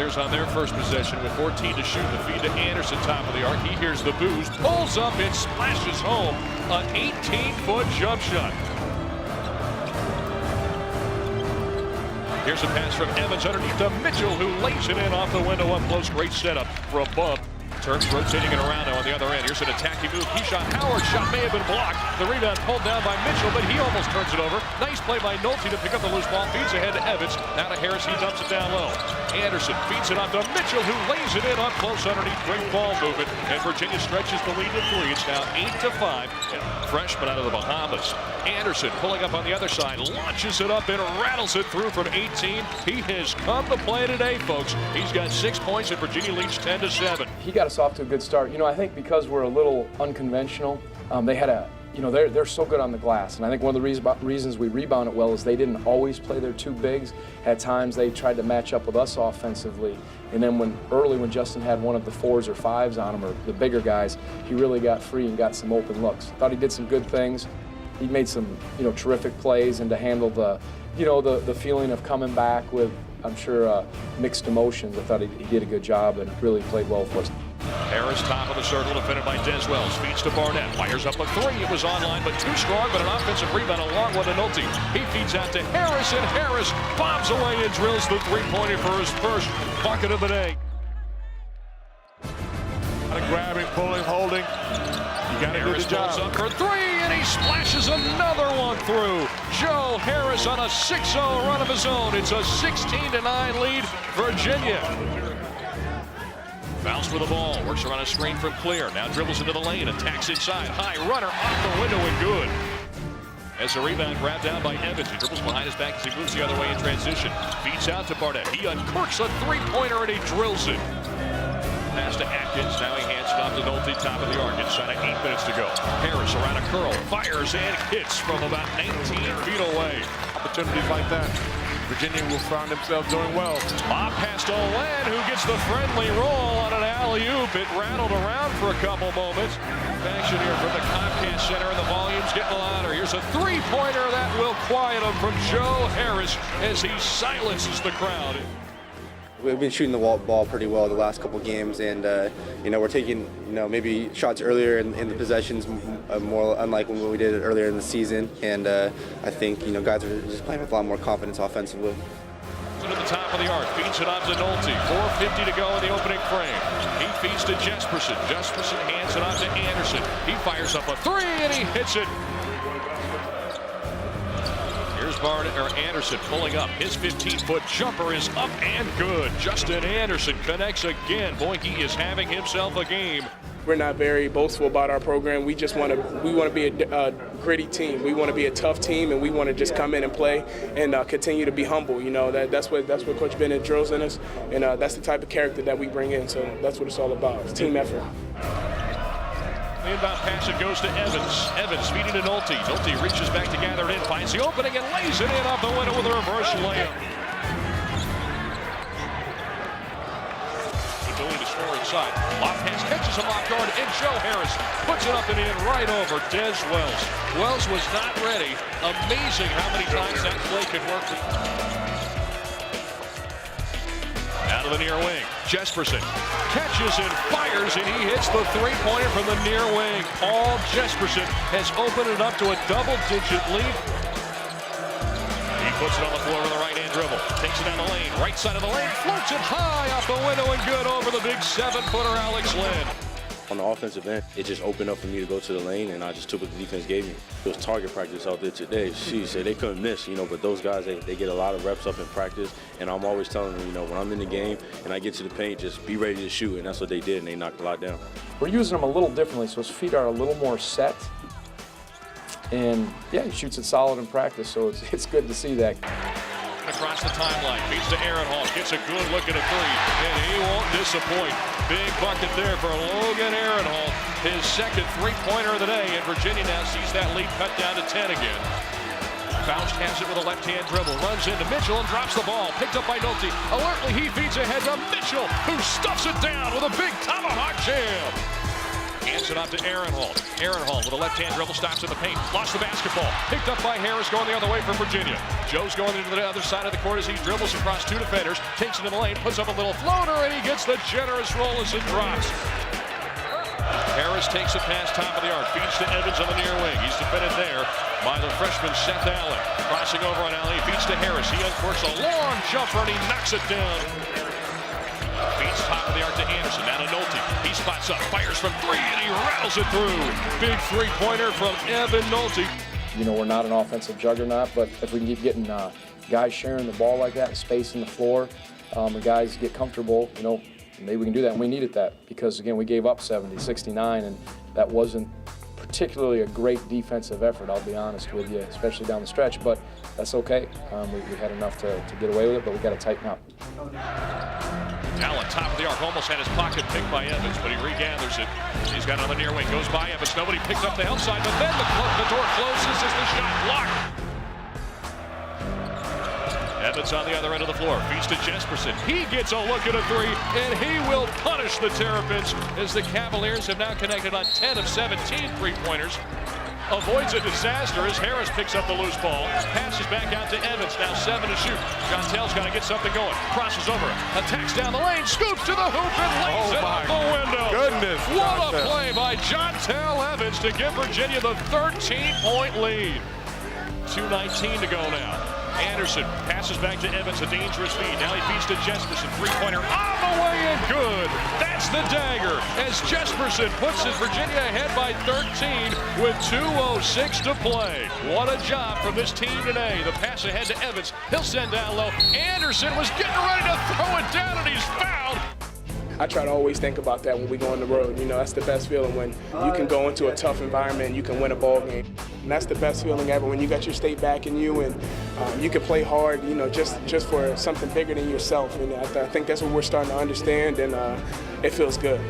Bears on their first possession with 14 to shoot. The feed to Anderson, top of the arc. He hears the booze, pulls up and splashes home an 18-foot jump shot. Here's a pass from Evans underneath to Mitchell, who lays it in off the window up close. Great setup for a bump. Turns, rotating it around now on the other end. Here's an attacking move. He shot. Howard's shot may have been blocked. The rebound pulled down by Mitchell, but he almost turns it over. Nice play by Nolte to pick up the loose ball. Feeds ahead to Evans. Now to Harris. He dumps it down low. Anderson feeds it off to Mitchell, who lays it in up close underneath. Great ball movement. And Virginia stretches the lead to 3. It's now 8-5. And freshman out of the Bahamas. Anderson pulling up on the other side. Launches it up and rattles it through from 18. He has come to play today, folks. He's got 6 points and Virginia leads 10-7. He got us off to a good start. You know, I think because we're a little unconventional, they had a, you know, they're so good on the glass. And I think one of the reasons we rebounded well is they didn't always play their two bigs. At times they tried to match up with us offensively. And then when Justin had one of the 4s or 5s on him, or the bigger guys, he really got free and got some open looks. Thought he did some good things. He made some, you know, terrific plays, and to handle the, you know, the feeling of coming back with, I'm sure, mixed emotions. I thought he did a good job and really played well for us. Harris, top of the circle, defended by Deswells. Feeds to Barnett. Fires up a 3. It was online, but too strong, but an offensive rebound, a long one to Nolte. He feeds out to Harris, and Harris bombs away and drills the three-pointer for his first bucket of the day. Grabbing, pulling, holding. You got to do the job. Harris up for 3, and he splashes another one through. Joe Harris on a 6-0 run of his own. It's a 16-9 lead, Virginia. Fouls for the ball, works around a screen from Clear. Now dribbles into the lane, attacks inside. High runner off the window and good. As the rebound grabbed down by Evans. He dribbles behind his back as he moves the other way in transition. Feeds out to Barnett. He uncorks a three-pointer and he drills it. Pass to Atkins. Now he hands it off to Nolte, top of the arc. Inside of 8 minutes to go. Harris around a curl. Fires and hits from about 19 feet away. Opportunities like that, Virginia will find themselves doing well. Bob pass to Len, who gets the friendly roll on an alley-oop. It rattled around for a couple moments. Action here from the Comcast Center, and the volume's getting louder. Here's a three-pointer that will quiet him from Joe Harris as he silences the crowd. We've been shooting the ball pretty well the last couple games, and you know, we're taking, you know, maybe shots earlier in the possessions, more unlike when we did it earlier in the season. And I think, you know, guys are just playing with a lot more confidence offensively. To the top of the arc, feeds it off to Nolte. 4:50 to go in the opening frame. He feeds to Jesperson. Jesperson hands it off to Anderson. He fires up a 3 and he hits it. Here's Anderson pulling up. His 15-foot jumper is up and good. Justin Anderson connects again. Boy, he is having himself a game. We're not very boastful about our program. We just want to be a gritty team. We want to be a tough team, and we want to just come in and play and continue to be humble. You know, that's what Coach Bennett drills in us, and that's the type of character that we bring in. So that's what it's all about. It's team effort. The inbound pass, it goes to Evans. Evans feeding to Nolte. Nolte reaches back to gather it in, finds the opening, and lays it in off the window with a reverse layup. Ability to score inside. Lob pass catches him off guard, and Joe Harris puts it up and in right over Des Wells. Wells was not ready. Amazing how many times that play could work. Out of the near wing, Jesperson catches and fires, and he hits the three-pointer from the near wing. Paul Jesperson has opened it up to a double-digit lead. He puts it on the floor with a right-hand dribble. Takes it down the lane, right side of the lane, floats it high off the window and good over the big 7-footer Alex Len. On the offensive end, it just opened up for me to go to the lane, and I just took what the defense gave me. It was target practice out there today. They couldn't miss, you know, but those guys, they get a lot of reps up in practice, and I'm always telling them, you know, when I'm in the game and I get to the paint, just be ready to shoot, and that's what they did, and they knocked a lot down. We're using him a little differently, so his feet are a little more set. And, yeah, he shoots it solid in practice, so it's good to see that. Across the timeline, feeds to Aaron Hall, gets a good look at a 3, and he won't disappoint. Big bucket there for Logan Aaron Hall, his second three-pointer of the day, and Virginia now sees that lead cut down to 10 again. Faust has it with a left-hand dribble, runs into Mitchell and drops the ball, picked up by Nolte. Alertly, he feeds ahead to Mitchell, who stuffs it down with a big tomahawk jam. Hands it off to Maryalnd. Maryalnd with a left-hand dribble, stops in the paint. Lost the basketball. Picked up by Harris, going the other way for Virginia. Joe's going into the other side of the court as he dribbles across two defenders. Takes it in the lane, puts up a little floater, and he gets the generous roll as it drops. Harris takes it past top of the arc, feeds to Evans on the near wing. He's defended there by the freshman Seth Allen. Crossing over on alley, feeds to Harris. He uncorks a long jumper and he knocks it down. Feeds top of the arc to Anderson, now to Nolte. He spots up, fires from three, and he rattles it through. Big three-pointer from Evan Nolte. You know, we're not an offensive juggernaut, but if we can keep getting guys sharing the ball like that, space in the floor, and guys get comfortable, you know, maybe we can do that, and we needed that because, again, we gave up 70, 69, and that wasn't particularly a great defensive effort, I'll be honest with you, especially down the stretch, but that's okay. We had enough to get away with it, but we got to tighten up. Allen, top of the arc, almost had his pocket picked by Evans, but he regathers it. He's got it on the near wing, goes by Evans. Nobody picked up the help side, but then the door closes as the shot blocked. Evans on the other end of the floor, feeds to Jesperson. He gets a look at a three, and he will punish the Terrapins as the Cavaliers have now connected on 10 of 17 three-pointers. Avoids a disaster as Harris picks up the loose ball. Passes back out to Evans, now 7 to shoot. Jontel's got to get something going. Crosses over, attacks down the lane, scoops to the hoop, and lays it out the window. Goodness. What a play by Jontel Evans to give Virginia the 13-point lead. 2:19 to go now. Anderson passes back to Evans, a dangerous feed. Now he feeds to Jesperson, three-pointer on the way and good. That's the dagger as Jesperson puts his Virginia ahead by 13 with 2:06 to play. What a job from this team today. The pass ahead to Evans. He'll send down low. Anderson was getting ready to throw it down, and he's fouled. I try to always think about that when we go on the road. You know, that's the best feeling when you can go into a tough environment and you can win a ball game. And that's the best feeling ever when you got your state backing you and you can play hard, you know, just for something bigger than yourself. And I think that's what we're starting to understand, and it feels good.